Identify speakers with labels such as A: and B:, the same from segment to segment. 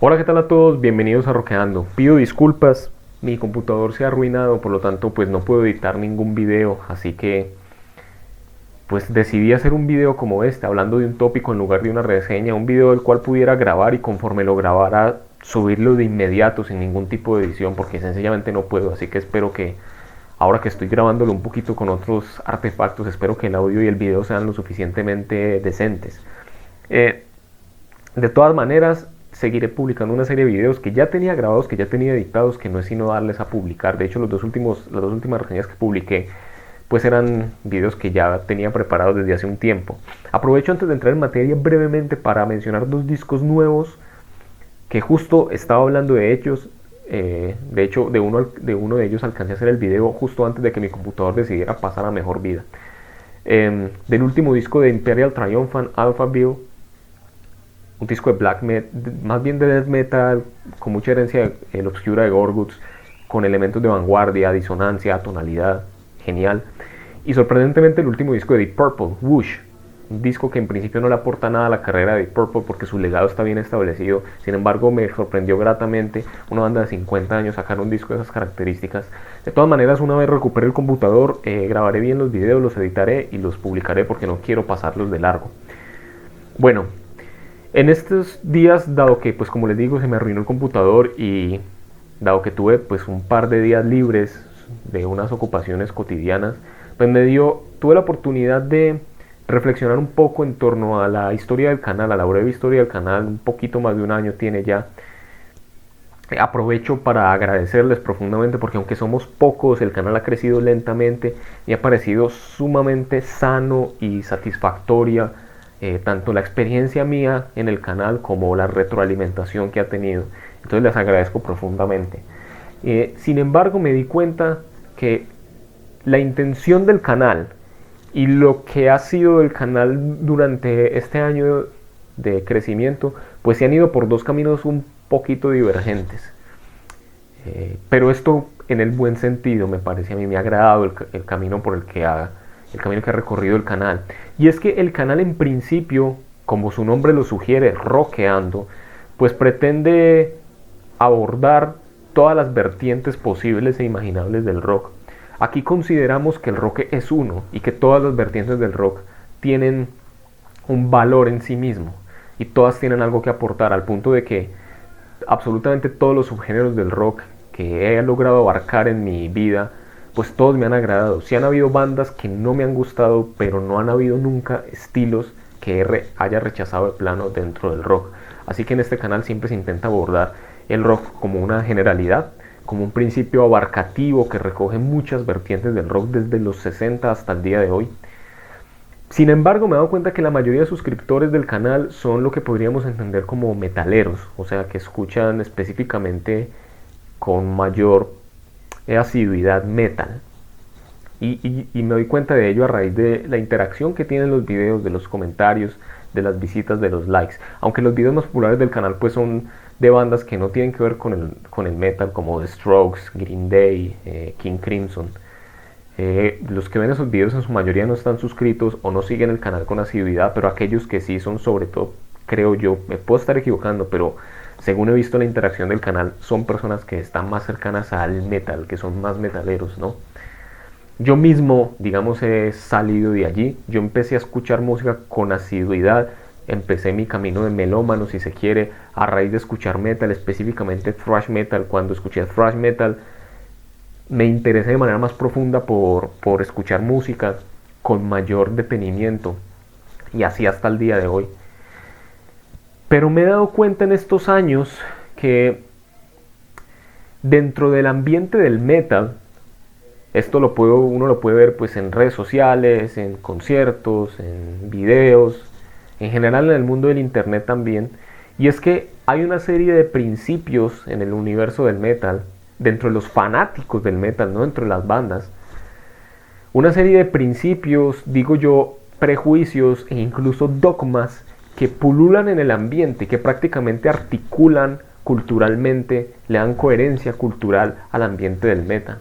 A: Hola, ¿qué tal a todos? Bienvenidos a Roqueando. Pido disculpas, mi computador se ha arruinado, por lo tanto pues no puedo editar ningún video, así que pues decidí hacer un video como este, hablando de un tópico en lugar de una reseña, un video del cual pudiera grabar y conforme lo grabara subirlo de inmediato sin ningún tipo de edición, porque sencillamente no puedo, así que espero que ahora que estoy grabándolo un poquito con otros artefactos, espero que el audio y el video sean lo suficientemente decentes. Eh, de todas maneras, seguiré publicando una serie de videos que ya tenía grabados, que ya tenía editados, que no es sino darles a publicar. De hecho, las dos últimas reseñas que publiqué pues eran videos que ya tenía preparados desde hace un tiempo. Aprovecho antes de entrar en materia brevemente para mencionar dos discos nuevos que justo estaba hablando de ellos. De hecho, de uno de ellos alcancé a hacer el video justo antes de que mi computador decidiera pasar a mejor vida. Del último disco de Imperial Triumphant, Alphaville, un disco de black metal, más bien de death metal, con mucha herencia el obscura de Gorguts, con elementos de vanguardia, disonancia, tonalidad, genial. Y sorprendentemente el último disco de Deep Purple, Whoosh, un disco que en principio no le aporta nada a la carrera de Deep Purple porque su legado está bien establecido. Sin embargo, me sorprendió gratamente una banda de 50 años sacar un disco de esas características. De todas maneras, una vez recupere el computador, grabaré bien los videos, los editaré y los publicaré porque no quiero pasarlos de largo. Bueno, en estos días, dado que, pues como les digo, se me arruinó el computador y dado que tuve pues un par de días libres de unas ocupaciones cotidianas, pues tuve la oportunidad de reflexionar un poco en torno a la historia del canal, a la breve historia del canal, un poquito más de un año tiene ya. Aprovecho para agradecerles profundamente porque aunque somos pocos, el canal ha crecido lentamente y ha parecido sumamente sano y satisfactoria tanto la experiencia mía en el canal como la retroalimentación que ha tenido. Entonces les agradezco profundamente. Sin embargo, me di cuenta que la intención del canal y lo que ha sido el canal durante este año de crecimiento, pues se han ido por dos caminos un poquito divergentes. Pero esto en el buen sentido, me parece a mí, me ha agradado el camino por el camino que ha recorrido el canal. Y es que el canal en principio, como su nombre lo sugiere, Roqueando, pues pretende abordar todas las vertientes posibles e imaginables del rock. Aquí consideramos que el rock es uno y que todas las vertientes del rock tienen un valor en sí mismo y todas tienen algo que aportar, al punto de que absolutamente todos los subgéneros del rock que he logrado abarcar en mi vida, pues todos me han agradado. Sí han habido bandas que no me han gustado, pero no han habido nunca estilos que haya rechazado de plano dentro del rock. Así que en este canal siempre se intenta abordar el rock como una generalidad, como un principio abarcativo que recoge muchas vertientes del rock desde los 60 hasta el día de hoy. Sin embargo, me he dado cuenta que la mayoría de suscriptores del canal son lo que podríamos entender como metaleros, o sea, que escuchan específicamente con mayor asiduidad metal. Y me doy cuenta de ello a raíz de la interacción que tienen los videos, de los comentarios, de las visitas, de los likes. Aunque los videos más populares del canal pues son de bandas que no tienen que ver con el metal, como The Strokes, Green Day, King Crimson. Los que ven esos videos en su mayoría no están suscritos o no siguen el canal con asiduidad, pero aquellos que sí son, sobre todo, creo yo, me puedo estar equivocando, pero según he visto la interacción del canal, son personas que están más cercanas al metal, que son más metaleros, ¿no? Yo mismo, digamos, he salido de allí. Yo empecé a escuchar música con asiduidad. Empecé mi camino de melómano, si se quiere, a raíz de escuchar metal, específicamente thrash metal. Cuando escuché thrash metal, me interesé de manera más profunda por escuchar música con mayor detenimiento. Y así hasta el día de hoy. Pero me he dado cuenta en estos años que dentro del ambiente del metal, uno lo puede ver pues en redes sociales, en conciertos, en videos, en general en el mundo del internet también. Y es que hay una serie de principios en el universo del metal, dentro de los fanáticos del metal, no dentro de las bandas. Una serie de principios, digo yo, prejuicios e incluso dogmas que pululan en el ambiente, que prácticamente articulan culturalmente, le dan coherencia cultural al ambiente del metal.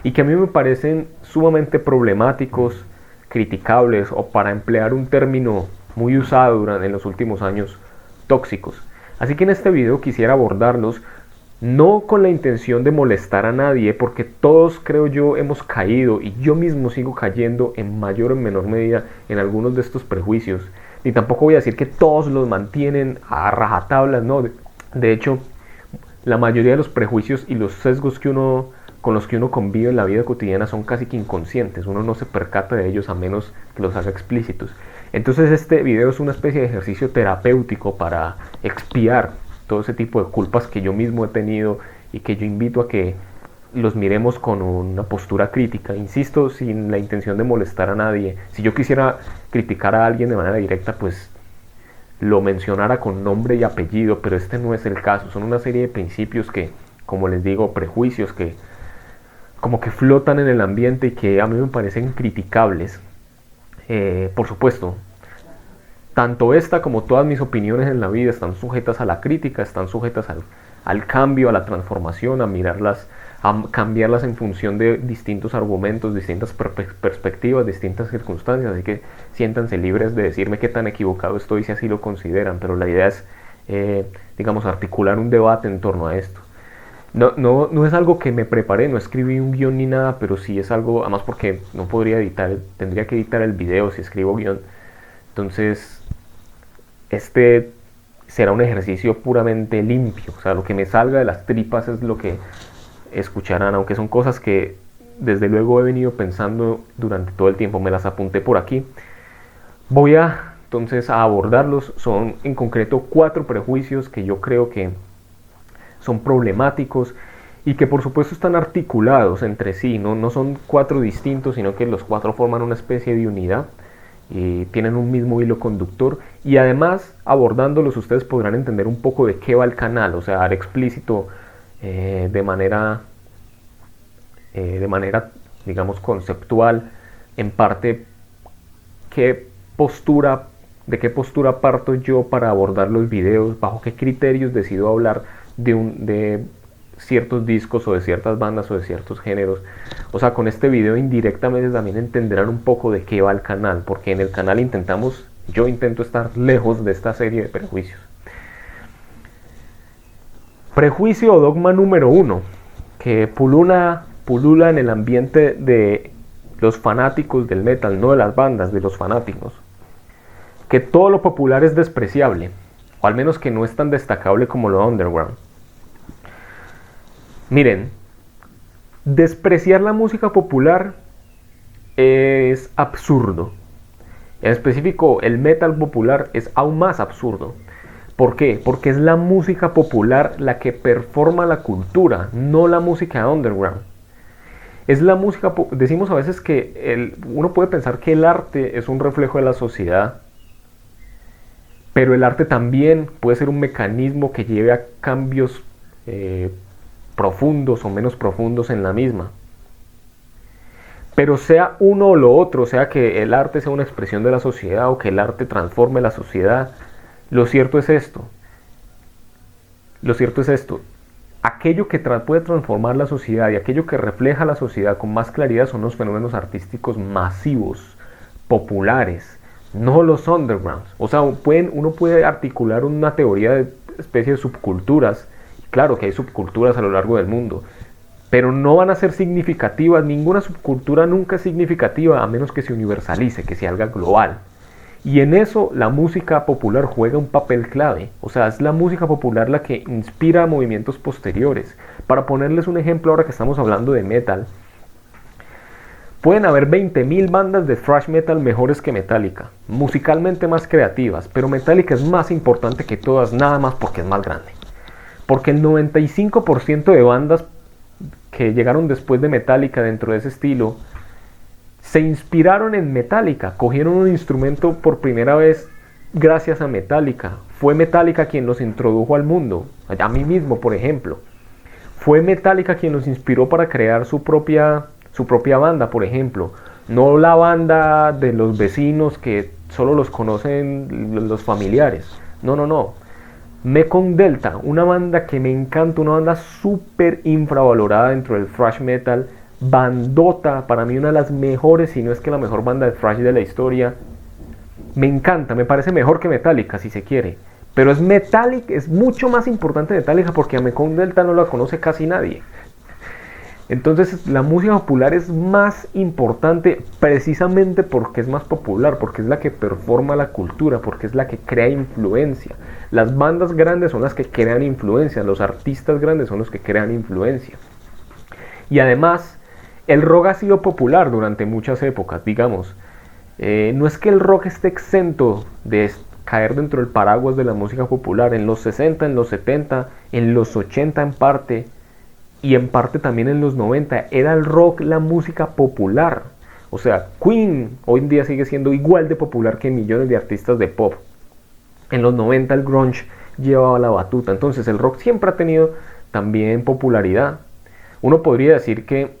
A: Y que a mí me parecen sumamente problemáticos, criticables o, para emplear un término muy usado en los últimos años, tóxicos. Así que en este video quisiera abordarlos no con la intención de molestar a nadie, porque todos, creo yo, hemos caído, y yo mismo sigo cayendo en mayor o en menor medida en algunos de estos prejuicios. Ni tampoco voy a decir que todos los mantienen a rajatablas, no. De hecho, la mayoría de los prejuicios y los sesgos con los que uno convive en la vida cotidiana son casi que inconscientes. Uno no se percata de ellos a menos que los haga explícitos. Entonces este video es una especie de ejercicio terapéutico para expiar todo ese tipo de culpas que yo mismo he tenido, y que yo invito a que los miremos con una postura crítica, insisto, sin la intención de molestar a nadie. Si yo quisiera criticar a alguien de manera directa, pues lo mencionara con nombre y apellido, pero este no es el caso. Son una serie de principios que, como les digo, prejuicios que como que flotan en el ambiente y que a mí me parecen criticables. Por supuesto, tanto esta como todas mis opiniones en la vida están sujetas a la crítica, están sujetas al cambio, a la transformación, a mirarlas, a cambiarlas en función de distintos argumentos, distintas perspectivas, distintas circunstancias. Así que siéntanse libres de decirme qué tan equivocado estoy si así lo consideran, pero la idea es, digamos, articular un debate en torno a esto. No es algo que me preparé, no escribí un guión ni nada, pero sí es algo, además porque no podría editar, tendría que editar el video si escribo guión. Entonces, este será un ejercicio puramente limpio, o sea, lo que me salga de las tripas es lo que escucharán, aunque son cosas que desde luego he venido pensando durante todo el tiempo. Me las apunté por aquí. Voy entonces a abordarlos. Son en concreto 4 prejuicios que yo creo que son problemáticos y que por supuesto están articulados entre sí, no son 4 distintos, sino que los 4 forman una especie de unidad y tienen un mismo hilo conductor, y además abordándolos ustedes podrán entender un poco de qué va el canal, o sea, dar explícito de manera digamos conceptual, en parte de qué postura parto yo para abordar los videos, bajo qué criterios decido hablar de ciertos discos o de ciertas bandas o de ciertos géneros. O sea, con este video indirectamente también entenderán un poco de qué va el canal, porque en el canal yo intento estar lejos de esta serie de prejuicios. Prejuicio o dogma número 1, que pulula en el ambiente de los fanáticos del metal, no de las bandas, de los fanáticos: que todo lo popular es despreciable, o al menos que no es tan destacable como lo underground. Miren, despreciar la música popular es absurdo. En específico, el metal popular es aún más absurdo. ¿Por qué? Porque es la música popular la que performa la cultura, no la música underground. Es la música, decimos a veces que uno puede pensar que el arte es un reflejo de la sociedad, pero el arte también puede ser un mecanismo que lleve a cambios profundos o menos profundos en la misma. Pero sea uno o lo otro, sea que el arte sea una expresión de la sociedad o que el arte transforme la sociedad, lo cierto es esto. Aquello que puede transformar la sociedad y aquello que refleja la sociedad con más claridad son los fenómenos artísticos masivos, populares, no los undergrounds. O sea, uno puede articular una teoría de especie de subculturas. Claro que hay subculturas a lo largo del mundo, pero no van a ser significativas. Ninguna subcultura nunca es significativa a menos que se universalice, que se haga global. Y en eso la música popular juega un papel clave. O sea, es la música popular la que inspira movimientos posteriores. Para ponerles un ejemplo, ahora que estamos hablando de metal, pueden haber 20.000 bandas de thrash metal mejores que Metallica, musicalmente más creativas, pero Metallica es más importante que todas, nada más porque es más grande. Porque el 95% de bandas que llegaron después de Metallica dentro de ese estilo se inspiraron en Metallica, cogieron un instrumento por primera vez gracias a Metallica. Fue Metallica quien los introdujo al mundo, a mí mismo por ejemplo. Fue Metallica quien los inspiró para crear su propia banda, por ejemplo. No la banda de los vecinos que solo los conocen los familiares. No. Mekong Delta, una banda que me encanta, una banda súper infravalorada dentro del thrash metal, bandota, para mí una de las mejores, si no es que la mejor banda de thrash de la historia. Me encanta, me parece mejor que Metallica si se quiere, Pero es Metallica, es mucho más importante Metallica porque a Mekong Delta no la conoce casi nadie. Entonces la música popular es más importante precisamente porque es más popular, porque es la que performa la cultura, porque es la que crea influencia. Las bandas grandes son las que crean influencia, los artistas grandes son los que crean influencia. Y además, el rock ha sido popular durante muchas épocas, digamos. No es que el rock esté exento de caer dentro del paraguas de la música popular. En los 60, en los 70, en los 80 en parte, y en parte también en los 90, era el rock la música popular. O sea, Queen hoy en día sigue siendo igual de popular que millones de artistas de pop. En los 90 el grunge llevaba la batuta. Entonces el rock siempre ha tenido también popularidad. Uno podría decir que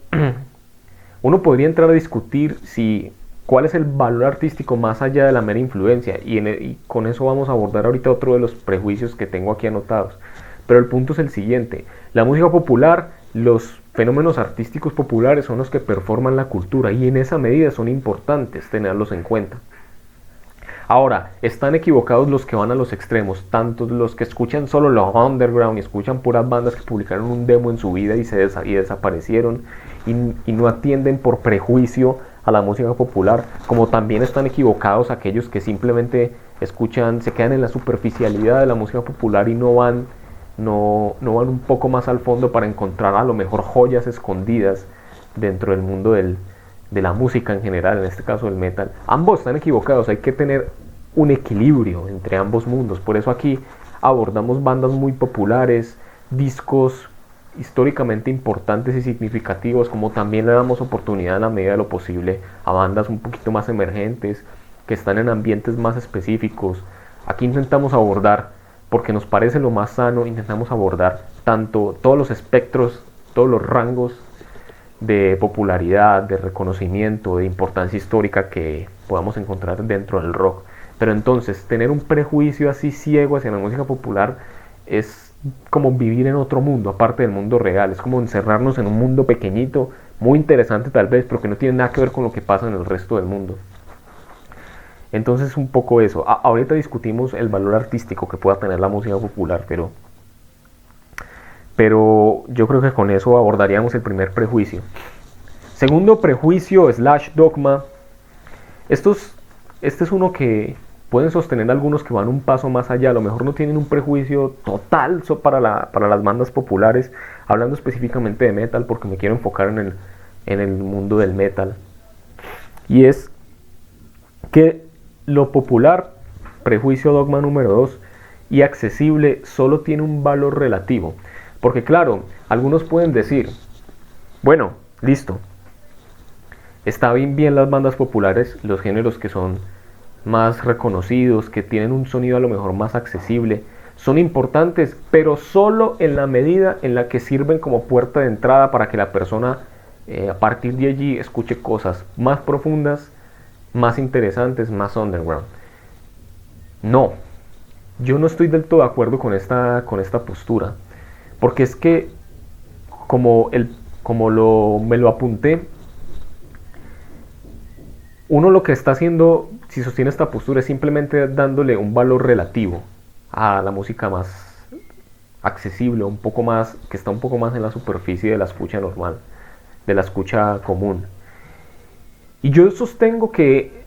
A: uno podría entrar a discutir si cuál es el valor artístico más allá de la mera influencia, y con eso vamos a abordar ahorita otro de los prejuicios que tengo aquí anotados. Pero el punto es el siguiente: la música popular, los fenómenos artísticos populares son los que performan la cultura, y en esa medida son importantes tenerlos en cuenta. Ahora, están equivocados los que van a los extremos, tanto los que escuchan solo lo underground y escuchan puras bandas que publicaron un demo en su vida y desaparecieron y no atienden por prejuicio a la música popular, como también están equivocados aquellos que simplemente escuchan, se quedan en la superficialidad de la música popular y no van un poco más al fondo para encontrar a lo mejor joyas escondidas dentro del mundo de la música en general, en este caso del metal. Ambos están equivocados, hay que tener un equilibrio entre ambos mundos. Por eso aquí abordamos bandas muy populares, discos históricamente importantes y significativos, como también le damos oportunidad en la medida de lo posible a bandas un poquito más emergentes, que están en ambientes más específicos. Aquí intentamos abordar, porque nos parece lo más sano, intentamos abordar tanto todos los espectros, todos los rangos de popularidad, de reconocimiento, de importancia histórica que podamos encontrar dentro del rock. Pero entonces, tener un prejuicio así ciego hacia la música popular es como vivir en otro mundo, aparte del mundo real. Es como encerrarnos en un mundo pequeñito, muy interesante tal vez, pero que no tiene nada que ver con lo que pasa en el resto del mundo. Entonces, un poco eso. Ahorita discutimos el valor artístico que pueda tener la música popular, pero yo creo que con eso abordaríamos el primer prejuicio. Segundo prejuicio / dogma. Este es uno que pueden sostener algunos que van un paso más allá. A lo mejor no tienen un prejuicio total para las bandas populares, hablando específicamente de metal, porque me quiero enfocar en el mundo del metal. Y es que lo popular, prejuicio dogma número 2, y accesible solo tiene un valor relativo. Porque claro, algunos pueden decir, bueno, listo, está bien las bandas populares, los géneros que son más reconocidos, que tienen un sonido a lo mejor más accesible, son importantes, pero solo en la medida en la que sirven como puerta de entrada para que la persona a partir de allí escuche cosas más profundas, más interesantes, más underground. No, yo no estoy del todo de acuerdo con esta postura, porque es que me lo apunté, uno lo que está haciendo, si sostiene esta postura, es simplemente dándole un valor relativo a la música más accesible, un poco más, que está un poco más en la superficie de la escucha normal, de la escucha común. Y yo sostengo que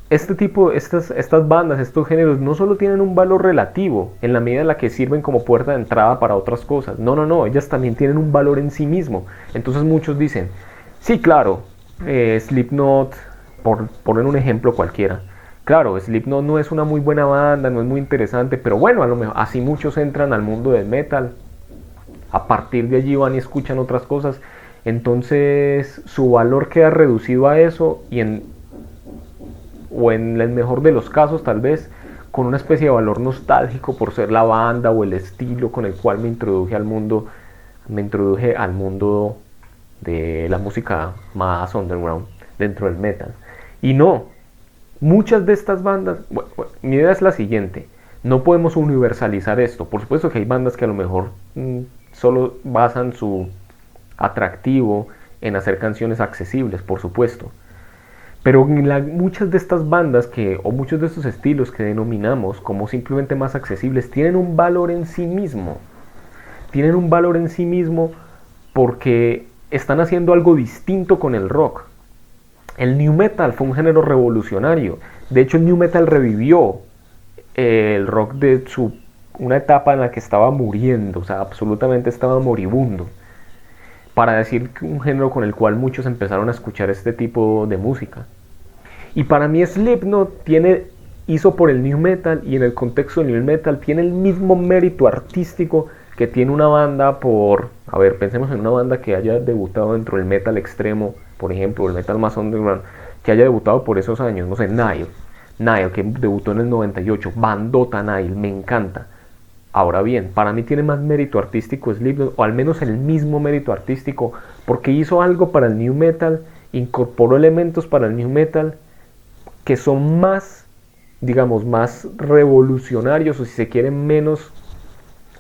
A: estas bandas, estos géneros, no solo tienen un valor relativo en la medida en la que sirven como puerta de entrada para otras cosas. No, ellas también tienen un valor en sí mismo. Entonces muchos dicen, sí, claro, Slipknot, por poner un ejemplo cualquiera. Claro, Slipknot no es una muy buena banda, no es muy interesante, pero bueno, a lo mejor así muchos entran al mundo del metal. A partir de allí van y escuchan otras cosas. Entonces su valor queda reducido a eso, o en el mejor de los casos tal vez con una especie de valor nostálgico por ser la banda o el estilo con el cual me introduje al mundo de la música más underground dentro del metal. Y no, muchas de estas bandas, bueno, mi idea es la siguiente: no podemos universalizar esto. Por supuesto que hay bandas que a lo mejor solo basan su atractivo en hacer canciones accesibles, por supuesto. Pero muchas de estas bandas o muchos de estos estilos que denominamos como simplemente más accesibles tienen un valor en sí mismo. Tienen un valor en sí mismo porque están haciendo algo distinto con el rock. El new metal fue un género revolucionario. De hecho, el new metal revivió el rock de una etapa en la que estaba muriendo, o sea, absolutamente estaba moribundo, para decir que un género con el cual muchos empezaron a escuchar este tipo de música. Y para mí Slipknot hizo por el new metal, y en el contexto del new metal tiene el mismo mérito artístico que tiene una banda pensemos en una banda que haya debutado dentro del metal extremo, por ejemplo, el metal más underground, que haya debutado por esos años, no sé, Nile, que debutó en el 98, bandota Nile, me encanta. Ahora bien, para mí tiene más mérito artístico Slipknot, o al menos el mismo mérito artístico, porque hizo algo para el new metal, incorporó elementos para el new metal que son más, digamos, más revolucionarios, o si se quieren menos,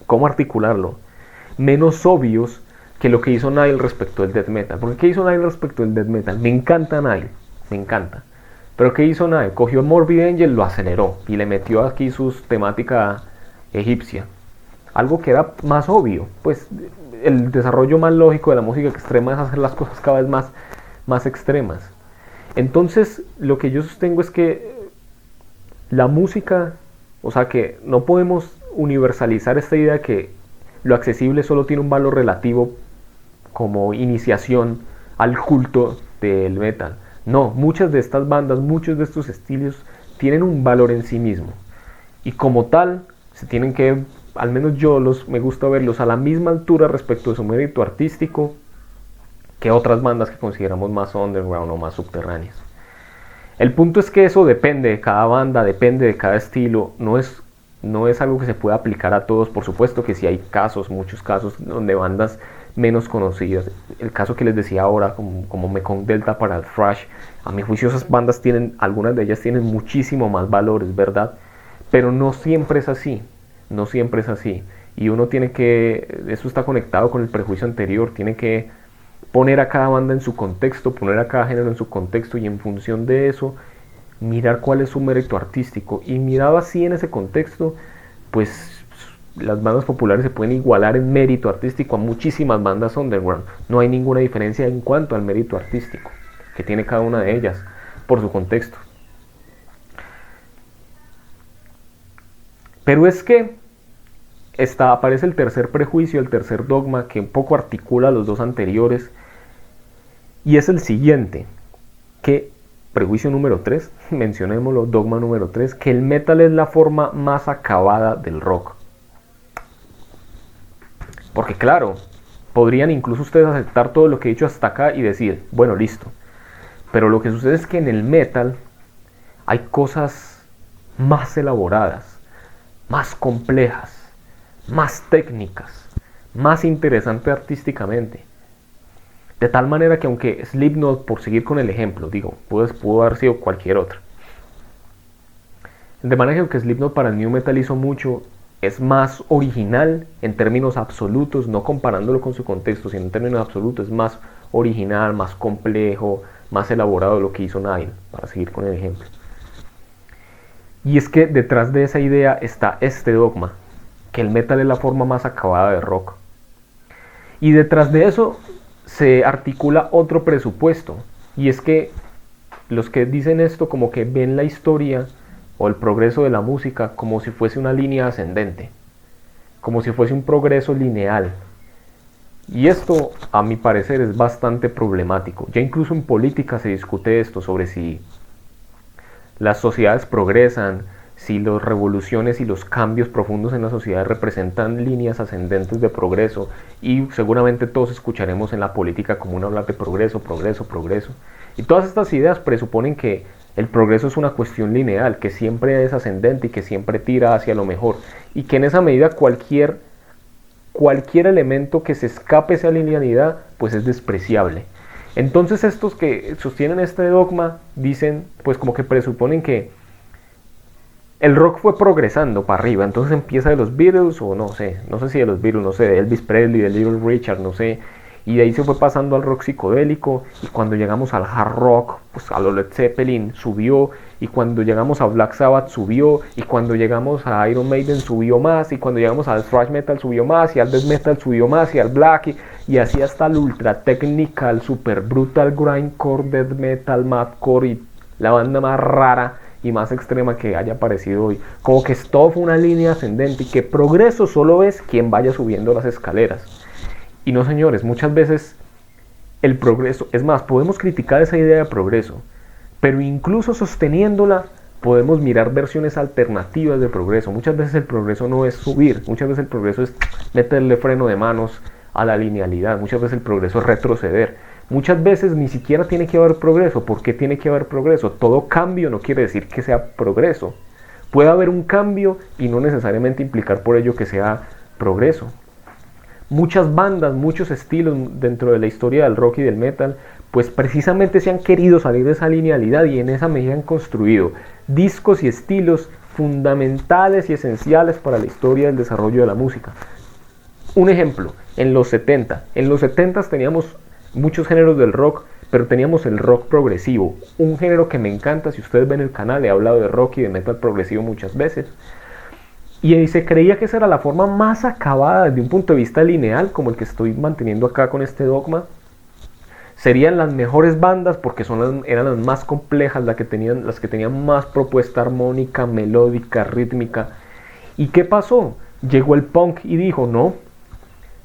A: ¿cómo articularlo? Menos obvios que lo que hizo Nile respecto al death metal. Porque ¿qué hizo Nile respecto al death metal? Me encanta Nile, me encanta. Pero ¿qué hizo Nile? Cogió Morbid Angel, lo aceleró y le metió aquí sus temática egipcia. Algo que era más obvio. Pues el desarrollo más lógico de la música extrema es hacer las cosas cada vez más extremas. Entonces, lo que yo sostengo es que la música, o sea, que no podemos universalizar esta idea que lo accesible solo tiene un valor relativo como iniciación al culto del metal. No, muchas de estas bandas, muchos de estos estilos tienen un valor en sí mismo. Y como tal, se tienen que, al menos me gusta verlos a la misma altura respecto de su mérito artístico que otras bandas que consideramos más underground o más subterráneas. El punto es que eso depende de cada banda, depende de cada estilo, no es algo que se pueda aplicar a todos. Por supuesto que sí hay muchos casos donde bandas menos conocidas, el caso que les decía ahora como Mekong Delta para el thrash, a mi juicio esas bandas algunas de ellas tienen muchísimo más valor, es verdad, pero no siempre es así, y uno eso está conectado con el prejuicio anterior, tiene que poner a cada banda en su contexto, poner a cada género en su contexto, y en función de eso mirar cuál es su mérito artístico, y mirado así en ese contexto, pues las bandas populares se pueden igualar en mérito artístico a muchísimas bandas underground. No hay ninguna diferencia en cuanto al mérito artístico que tiene cada una de ellas por su contexto. Pero es que aparece el tercer prejuicio, el tercer dogma que un poco articula los dos anteriores, y es el siguiente, que prejuicio número 3, mencionémoslo, dogma número 3, que el metal es la forma más acabada del rock. Porque claro, podrían incluso ustedes aceptar todo lo que he dicho hasta acá y decir, bueno, listo. Pero lo que sucede es que en el metal hay cosas más elaboradas, más complejas, más técnicas, más interesantes artísticamente. De tal manera que aunque Slipknot, por seguir con el ejemplo, pudo haber sido cualquier otra. De manera que aunque Slipknot para el new metal hizo mucho, es más original en términos absolutos, no comparándolo con su contexto, sino en términos absolutos, es más original, más complejo, más elaborado de lo que hizo Nile, para seguir con el ejemplo. Y es que detrás de esa idea está este dogma, que el metal es la forma más acabada de rock. Y detrás de eso se articula otro presupuesto, y es que los que dicen esto como que ven la historia o el progreso de la música como si fuese una línea ascendente, como si fuese un progreso lineal. Y esto, a mi parecer, es bastante problemático. Ya incluso en política se discute esto, sobre si las sociedades progresan, si las revoluciones y los cambios profundos en la sociedad representan líneas ascendentes de progreso, y seguramente todos escucharemos en la política común hablar de progreso. Y todas estas ideas presuponen que el progreso es una cuestión lineal, que siempre es ascendente y que siempre tira hacia lo mejor, y que en esa medida cualquier elemento que se escape esa linealidad pues es despreciable. Entonces estos que sostienen este dogma dicen, pues como que presuponen que el rock fue progresando para arriba, entonces empieza de los Beatles, o no sé si de los Beatles, no sé, de Elvis Presley, de Little Richard, no sé, y de ahí se fue pasando al rock psicodélico, y cuando llegamos al hard rock, pues a los Led Zeppelin subió, y cuando llegamos a Black Sabbath subió, y cuando llegamos a Iron Maiden subió más, y cuando llegamos al thrash metal subió más, y al death metal subió más, y al black, y así hasta el ultra technical, super brutal grindcore, death metal, madcore, y la banda más rara y más extrema que haya aparecido hoy. Como que todo fue una línea ascendente, y que progreso solo es quien vaya subiendo las escaleras. Y no, señores, muchas veces el progreso, es más, podemos criticar esa idea de progreso, pero incluso sosteniéndola podemos mirar versiones alternativas de progreso. Muchas veces el progreso no es subir, muchas veces el progreso es meterle freno de manos a la linealidad, muchas veces el progreso es retroceder, muchas veces ni siquiera tiene que haber progreso. ¿Por qué tiene que haber progreso? Todo cambio no quiere decir que sea progreso. Puede haber un cambio y no necesariamente implicar por ello que sea progreso. Muchas bandas, muchos estilos dentro de la historia del rock y del metal, pues precisamente se han querido salir de esa linealidad, y en esa medida han construido discos y estilos fundamentales y esenciales para la historia del desarrollo de la música. Un ejemplo, en los 70 teníamos muchos géneros del rock, pero teníamos el rock progresivo, un género que me encanta. Si ustedes ven el canal, he hablado de rock y de metal progresivo muchas veces. Y se creía que esa era la forma más acabada desde un punto de vista lineal, como el que estoy manteniendo acá con este dogma. Serían las mejores bandas porque eran las más complejas, las que tenían más propuesta armónica, melódica, rítmica. ¿Y qué pasó? Llegó el punk y dijo, no,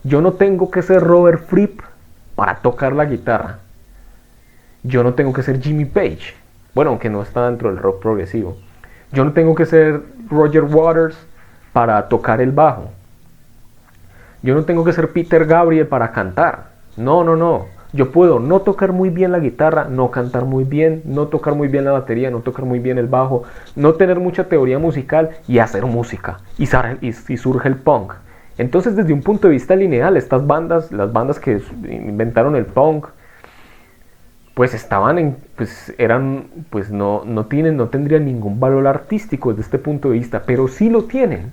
A: yo no tengo que ser Robert Fripp para tocar la guitarra. Yo no tengo que ser Jimmy Page. Bueno, aunque no está dentro del rock progresivo. Yo no tengo que ser Roger Waters para tocar el bajo. Yo no tengo que ser Peter Gabriel para cantar. No. Yo puedo no tocar muy bien la guitarra, no cantar muy bien, no tocar muy bien la batería, no tocar muy bien el bajo, no tener mucha teoría musical y hacer música. Y surge el punk. Entonces, desde un punto de vista lineal, estas bandas, las bandas que inventaron el punk, pues no tendrían ningún valor artístico desde este punto de vista, pero sí lo tienen,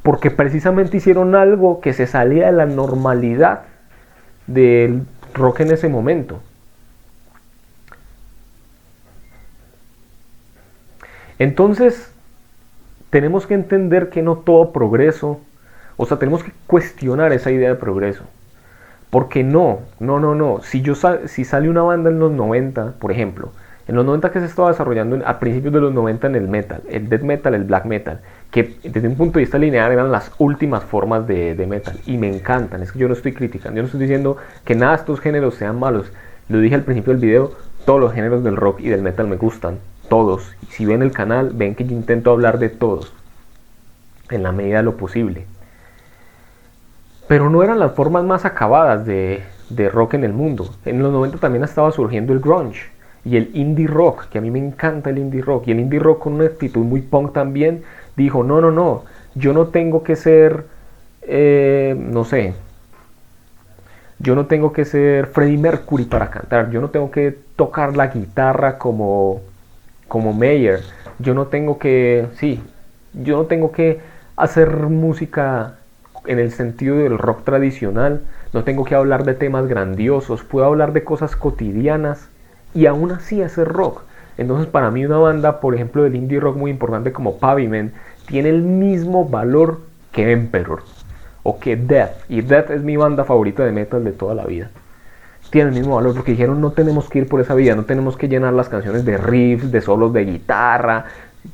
A: porque precisamente hicieron algo que se salía de la normalidad del rock en ese momento. Entonces, tenemos que entender que no todo progreso, tenemos que cuestionar esa idea de progreso. Porque no. Si sale una banda en los 90, por ejemplo, en los 90 que se estaba desarrollando a principios de los 90 en el metal, el death metal, el black metal, que desde un punto de vista lineal eran las últimas formas de metal, y me encantan. Es que yo no estoy criticando, yo no estoy diciendo que nada de estos géneros sean malos. Lo dije al principio del video, todos los géneros del rock y del metal me gustan, todos. Y si ven el canal, ven que yo intento hablar de todos, en la medida de lo posible. Pero no eran las formas más acabadas de rock en el mundo. En los 90 también estaba surgiendo el grunge y el indie rock, que a mí me encanta el indie rock. Y el indie rock, con una actitud muy punk también, dijo, no, yo no tengo que ser, yo no tengo que ser Freddie Mercury para cantar, yo no tengo que tocar la guitarra como Mayer, yo no tengo que hacer música en el sentido del rock tradicional, no tengo que hablar de temas grandiosos, puedo hablar de cosas cotidianas y aún así hacer rock. Entonces, para mí, una banda, por ejemplo, del indie rock muy importante como Pavement, tiene el mismo valor que Emperor o que Death, y Death es mi banda favorita de metal de toda la vida. Tiene el mismo valor porque dijeron, no tenemos que ir por esa vía, no tenemos que llenar las canciones de riffs, de solos de guitarra,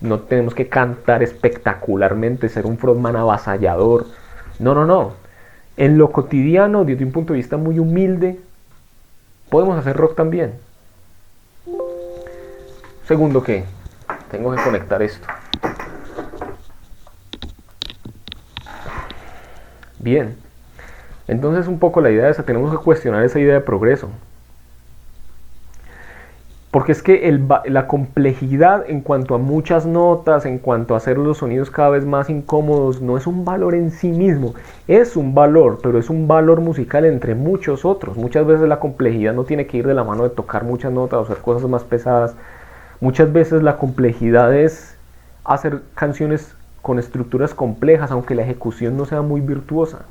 A: no tenemos que cantar espectacularmente, ser un frontman avasallador. No. En lo cotidiano, desde un punto de vista muy humilde, podemos hacer rock también. Segundo, que tengo que conectar esto. Bien. Entonces, un poco la idea es que tenemos que cuestionar esa idea de progreso. Porque es que la complejidad en cuanto a muchas notas, en cuanto a hacer los sonidos cada vez más incómodos, no es un valor en sí mismo. Es un valor, pero es un valor musical entre muchos otros. Muchas veces la complejidad no tiene que ir de la mano de tocar muchas notas o hacer cosas más pesadas. Muchas veces la complejidad es hacer canciones con estructuras complejas, aunque la ejecución no sea muy virtuosa.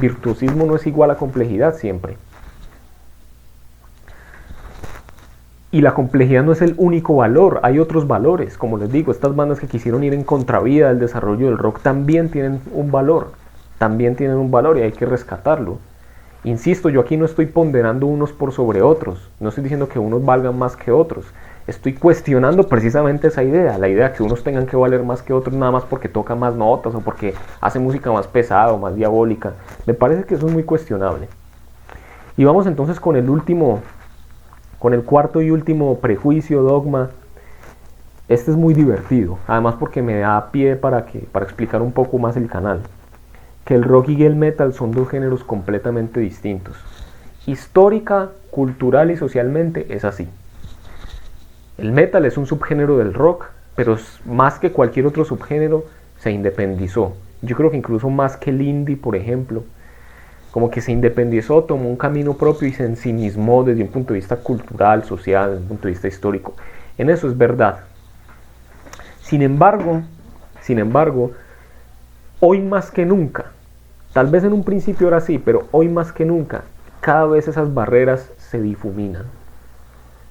A: Virtuosismo no es igual a complejidad siempre. Y la complejidad no es el único valor, hay otros valores. Como les digo, estas bandas que quisieron ir en contravía del desarrollo del rock también tienen un valor. También tienen un valor y hay que rescatarlo. Insisto, yo aquí no estoy ponderando unos por sobre otros. No estoy diciendo que unos valgan más que otros. Estoy cuestionando precisamente esa idea. La idea de que unos tengan que valer más que otros nada más porque toca más notas o porque hace música más pesada o más diabólica. Me parece que eso es muy cuestionable. Y vamos entonces con el cuarto y último prejuicio, dogma. Este es muy divertido, además porque me da pie para explicar un poco más el canal. Que el rock y el metal son dos géneros completamente distintos. Histórica, cultural y socialmente es así. El metal es un subgénero del rock, pero más que cualquier otro subgénero se independizó. Yo creo que incluso más que el indie, por ejemplo, como que se independizó, tomó un camino propio y se ensimismó desde un punto de vista cultural, social, desde un punto de vista histórico. En eso es verdad. Sin embargo, hoy más que nunca, tal vez en un principio era así, pero hoy más que nunca, cada vez esas barreras se difuminan,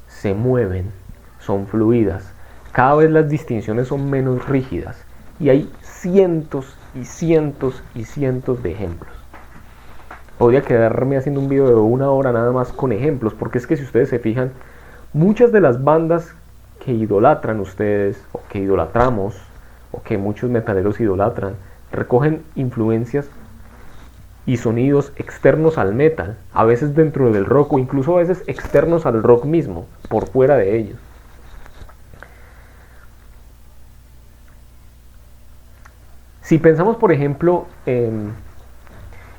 A: se mueven, son fluidas, cada vez las distinciones son menos rígidas y hay cientos y cientos y cientos de ejemplos. Podría quedarme haciendo un video de 1 hora nada más con ejemplos, porque es que si ustedes se fijan, muchas de las bandas que idolatran ustedes, o que idolatramos, o que muchos metaleros idolatran, recogen influencias y sonidos externos al metal, a veces dentro del rock, o incluso a veces externos al rock mismo, por fuera de ellos. Si pensamos, por ejemplo, en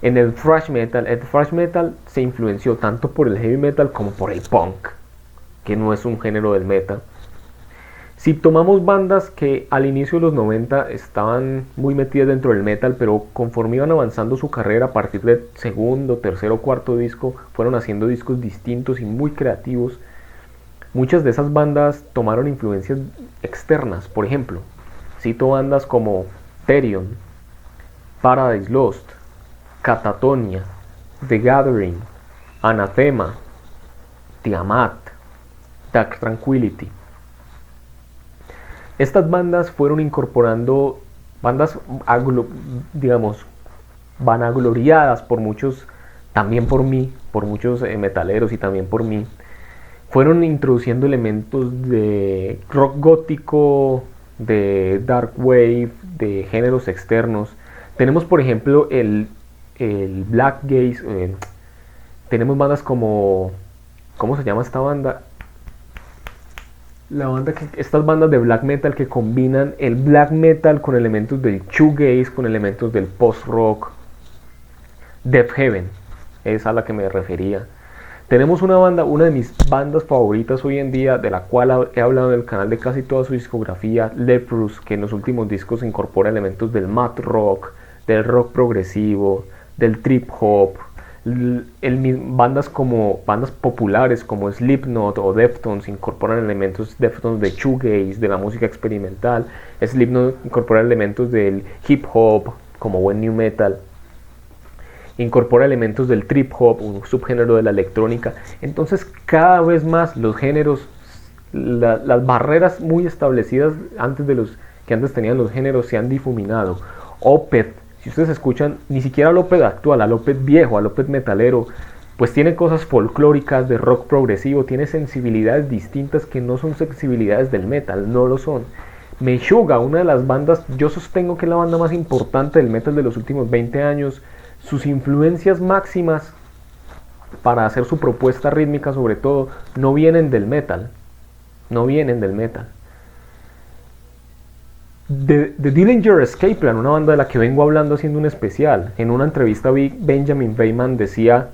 A: el thrash metal se influenció tanto por el heavy metal como por el punk, que no es un género del metal. Si tomamos bandas que al inicio de los 90 estaban muy metidas dentro del metal, pero conforme iban avanzando su carrera a partir del segundo, tercero, cuarto disco, fueron haciendo discos distintos y muy creativos. Muchas de esas bandas tomaron influencias externas. Por ejemplo, cito bandas como Therion, Paradise Lost, Catatonia, The Gathering, Anathema, Tiamat, Dark Tranquillity. Estas bandas fueron incorporando bandas, digamos, vanagloriadas por muchos, también por mí, por muchos metaleros y también por mí. Fueron introduciendo elementos de rock gótico, de dark wave, de géneros externos. Tenemos, por ejemplo, el black gaze. Tenemos bandas como, ¿cómo se llama esta banda? Estas bandas de black metal que combinan el black metal con elementos del shoegaze, con elementos del post rock. Death Heaven, es a la que me refería. Tenemos una de mis bandas favoritas hoy en día, de la cual he hablado en el canal de casi toda su discografía, Leprous, que en los últimos discos incorpora elementos del math rock, del rock progresivo, del trip hop. Bandas populares como Slipknot o Deftones incorporan elementos Deftones de shoegaze, de la música experimental. Slipknot incorpora elementos del hip hop como buen new metal. Incorpora elementos del trip hop, un subgénero de la electrónica. Entonces cada vez más los géneros, las barreras muy establecidas que antes tenían los géneros se han difuminado. Opeth, si ustedes escuchan, ni siquiera al Opeth actual, al Opeth viejo, al Opeth metalero, pues tiene cosas folclóricas, de rock progresivo, tiene sensibilidades distintas que no son sensibilidades del metal, no lo son. Meshuggah, una de las bandas, yo sostengo que es la banda más importante del metal de los últimos 20 años, sus influencias máximas para hacer su propuesta rítmica sobre todo no vienen del metal, The Dillinger Escape Plan, una banda de la que vengo hablando haciendo un especial. En una entrevista Benjamin Bayman decía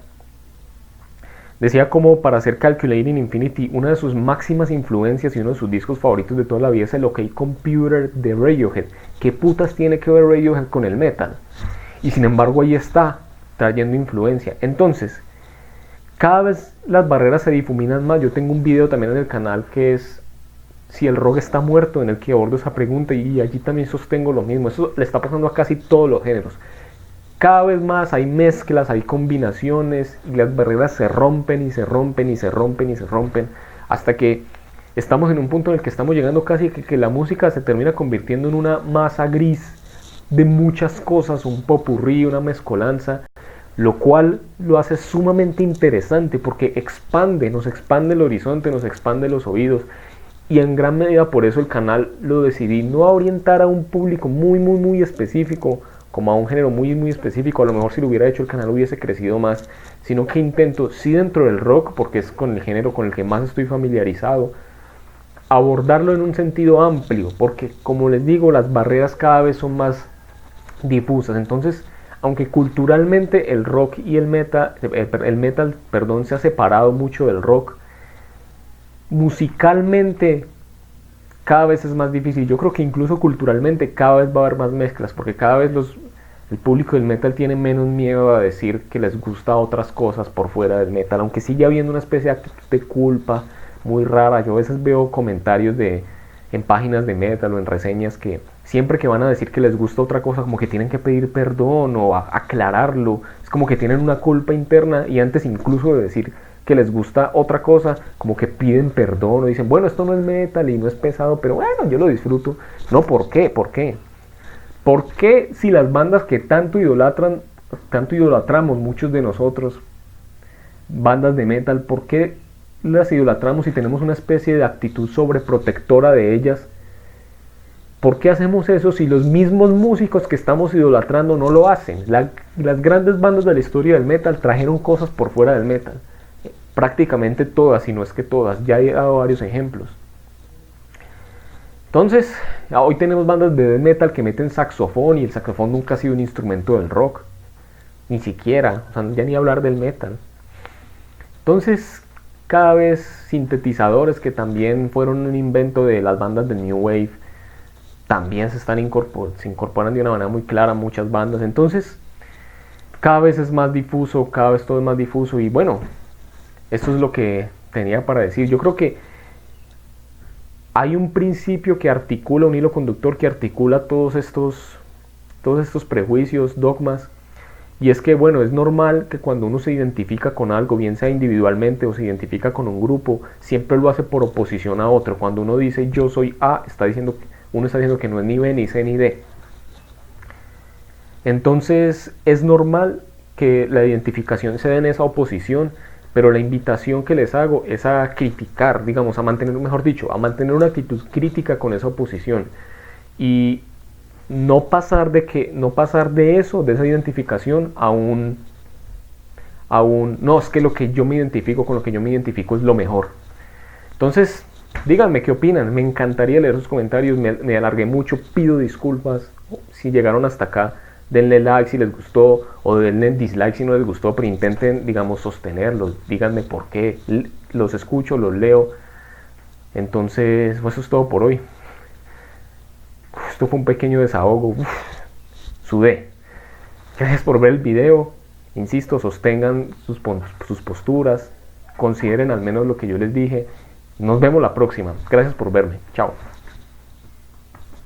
A: como para hacer Calculating Infinity, una de sus máximas influencias y uno de sus discos favoritos de toda la vida es el OK Computer de Radiohead. ¿Qué putas tiene que ver Radiohead con el metal? Y sin embargo ahí está, trayendo influencia. Entonces, cada vez las barreras se difuminan más. Yo tengo un video también en el canal que es si el rock está muerto, en el que abordo esa pregunta y allí también sostengo lo mismo. Eso le está pasando a casi todos los géneros. Cada vez más hay mezclas, hay combinaciones y las barreras se rompen y se rompen y se rompen y se rompen. hasta que estamos en un punto en el que estamos llegando casi que la música se termina convirtiendo en una masa gris de muchas cosas, un popurrí, una mezcolanza, lo cual lo hace sumamente interesante porque nos expande el horizonte, nos expande los oídos, y en gran medida por eso el canal lo decidí no a orientar a un público muy específico, como a un género muy específico. A lo mejor si lo hubiera hecho el canal hubiese crecido más, sino que intento, sí, dentro del rock, porque es con el género con el que más estoy familiarizado, abordarlo en un sentido amplio, porque como les digo, las barreras cada vez son más difusas. Entonces, aunque culturalmente el rock y el metal, se ha separado mucho del rock, musicalmente cada vez es más difícil. Yo creo que incluso culturalmente cada vez va a haber más mezclas, porque cada vez el público del metal tiene menos miedo a decir que les gusta otras cosas por fuera del metal, aunque sigue habiendo una especie de actitud de culpa muy rara. Yo a veces veo comentarios en páginas de metal o en reseñas que siempre que van a decir que les gusta otra cosa, como que tienen que pedir perdón o aclararlo. Es como que tienen una culpa interna, y antes incluso de decir que les gusta otra cosa, como que piden perdón o dicen, bueno, esto no es metal y no es pesado, pero bueno, yo lo disfruto. No, ¿por qué? ¿Por qué? ¿Por qué si las bandas que tanto idolatramos muchos de nosotros, bandas de metal, por qué las idolatramos y tenemos una especie de actitud sobreprotectora de ellas? ¿Por qué hacemos eso si los mismos músicos que estamos idolatrando no lo hacen? Las grandes bandas de la historia del metal trajeron cosas por fuera del metal. Prácticamente todas, si no es que todas. Ya he dado varios ejemplos. Entonces, hoy tenemos bandas de death metal que meten saxofón, y el saxofón nunca ha sido un instrumento del rock. Ni siquiera, o sea, ya ni hablar del metal. Entonces, cada vez sintetizadores, que también fueron un invento de las bandas de New Wave, también se incorporan de una manera muy clara a muchas bandas. Entonces, cada vez es más difuso, cada vez todo es más difuso. Y bueno, esto es lo que tenía para decir. Yo creo que hay un principio que articula, un hilo conductor que articula todos estos prejuicios, dogmas. Y es que, bueno, es normal que cuando uno se identifica con algo, bien sea individualmente o se identifica con un grupo, siempre lo hace por oposición a otro. Cuando uno dice yo soy A, uno está diciendo que no es ni B, ni C, ni D. Entonces es normal que la identificación se dé en esa oposición, pero la invitación que les hago es a criticar, digamos, a mantener una actitud crítica con esa oposición, y no pasar de eso, de esa identificación a un no, es que lo que yo me identifico, con lo que yo me identifico es lo mejor. Entonces, díganme qué opinan. Me encantaría leer sus comentarios. Me alargué mucho, pido disculpas si llegaron hasta acá. Denle like si les gustó, o denle dislike si no les gustó, pero intenten, digamos, sostenerlos. Díganme por qué. Los escucho, los leo. Entonces, pues eso es todo por hoy. Esto fue un pequeño desahogo. Sudé. Gracias por ver el video. Insisto, sostengan sus posturas. Consideren al menos lo que yo les dije. Nos vemos la próxima. Gracias por verme. Chao.